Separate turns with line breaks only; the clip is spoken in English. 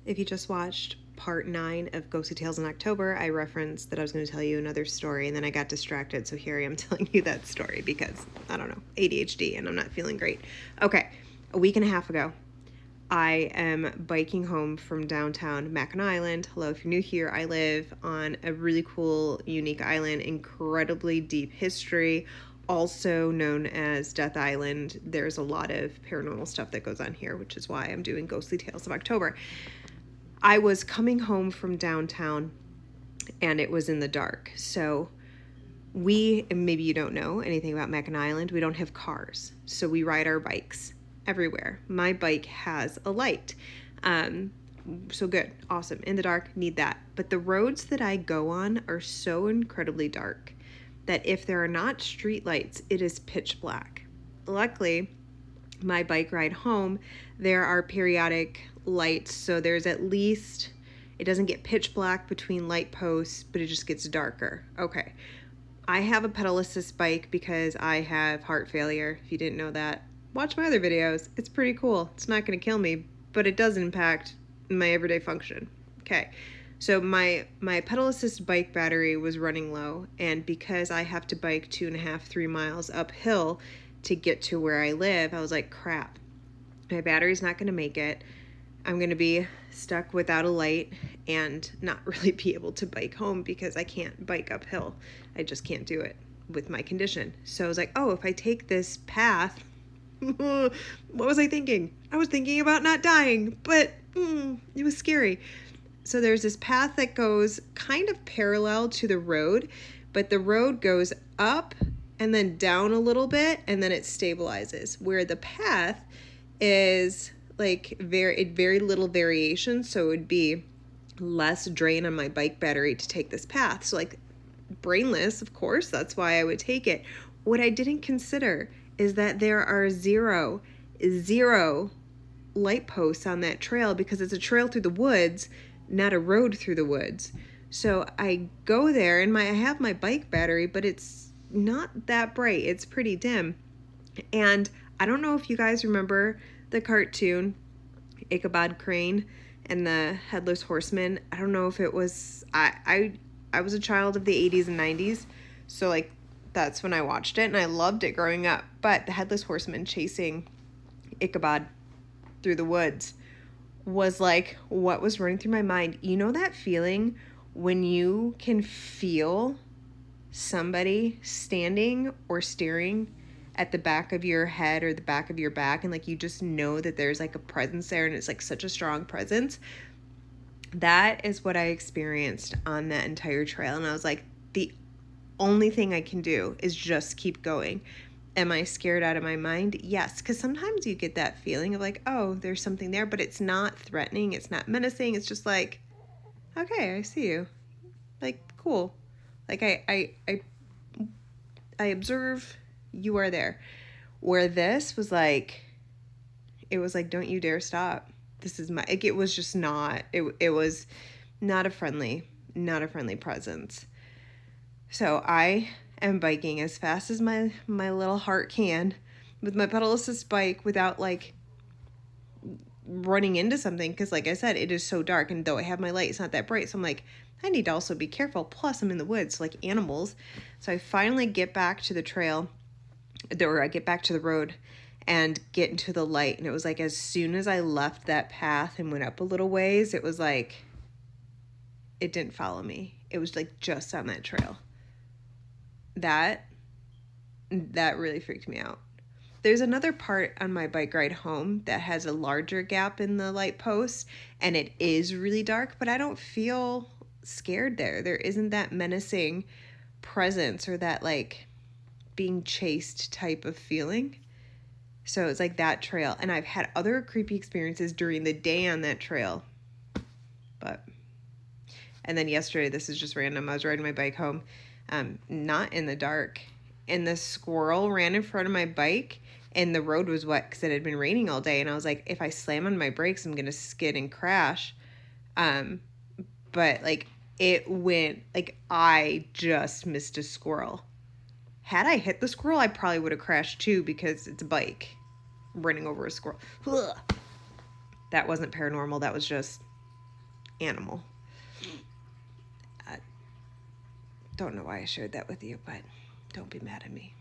If you just watched part 9 of Ghostly Tales in October, I referenced that I was going to tell you another story, and then I got distracted, so here I am telling you that story because, I don't know, ADHD, and I'm not feeling great. Okay, a week and a half ago, I am biking home from downtown Mackinac Island. Hello, if you're new here, I live on a really cool, unique island, incredibly deep history, also known as Death Island. There's a lot of paranormal stuff that goes on here, which is why I'm doing Ghostly Tales of October. I was coming home from downtown and it was in the dark. So maybe you don't know anything about Mackinac Island, we don't have cars. So we ride our bikes everywhere. My bike has a light. So good, awesome. In the dark, need that. But the roads that I go on are so incredibly dark that if there are not street lights, it is pitch black. Luckily, my bike ride home, there are periodic lights, so there's at least, it doesn't get pitch black between light posts, but it just gets darker. Okay. I have a pedal assist bike because I have heart failure. If you didn't know that, watch my other videos. It's pretty cool. It's not going to kill me, but it does impact my everyday function. Okay. So my pedal assist bike battery was running low, and because I have to bike 2.5-3 miles uphill to get to where I live, I was like, crap, my battery's not going to make it. I'm going to be stuck without a light and not really be able to bike home because I can't bike uphill. I just can't do it with my condition. So I was like, oh, if I take this path, what was I thinking? I was thinking about not dying, but it was scary. So there's this path that goes kind of parallel to the road, but the road goes up and then down a little bit, and then it stabilizes, where the path is like very little variation, so it would be less drain on my bike battery to take this path. So like, brainless, of course, that's why I would take it. What I didn't consider is that there are zero light posts on that trail because it's a trail through the woods, not a road through the woods. So I go there and I have my bike battery, but it's not that bright. It's pretty dim. And I don't know if you guys remember the cartoon Ichabod Crane and the Headless Horseman. I don't know if it was, I was a child of the 80s and 90s, so like that's when I watched it and I loved it growing up. But the Headless Horseman chasing Ichabod through the woods was like what was running through my mind. You know that feeling when you can feel somebody standing or staring at the back of your head or the back of your back, and like you just know that there's like a presence there and it's like such a strong presence? That is what I experienced on that entire trail. And I was like, the only thing I can do is just keep going. Am I scared out of my mind? Yes, because sometimes you get that feeling of like, oh, there's something there, but it's not threatening, it's not menacing, it's just like, okay, I see you. Like, cool. Like I observe, you are there. Where this was like, it was like, don't you dare stop. This is my, like, it was just not, it was not a friendly presence. So I am biking as fast as my little heart can with my pedal assist bike without like running into something, because like I said, it is so dark, and though I have my light, it's not that bright. So I'm like, I need to also be careful. Plus I'm in the woods, like animals. So I finally get back to the trail, or I get back to the road and get into the light. And it was like, as soon as I left that path and went up a little ways, it was like, it didn't follow me. It was like just on that trail. That really freaked me out. There's another part on my bike ride home that has a larger gap in the light post, and it is really dark, but I don't feel scared there. There isn't that menacing presence or that like being chased type of feeling. So it's like that trail. And I've had other creepy experiences during the day on that trail. And then yesterday, this is just random, I was riding my bike home, not in the dark, and the squirrel ran in front of my bike, and the road was wet because it had been raining all day. And I was like, if I slam on my brakes, I'm going to skid and crash. But like, it went, like, I just missed a squirrel. Had I hit the squirrel, I probably would have crashed too, because it's a bike running over a squirrel. Ugh. That wasn't paranormal. That was just animal. Don't know why I shared that with you, but don't be mad at me.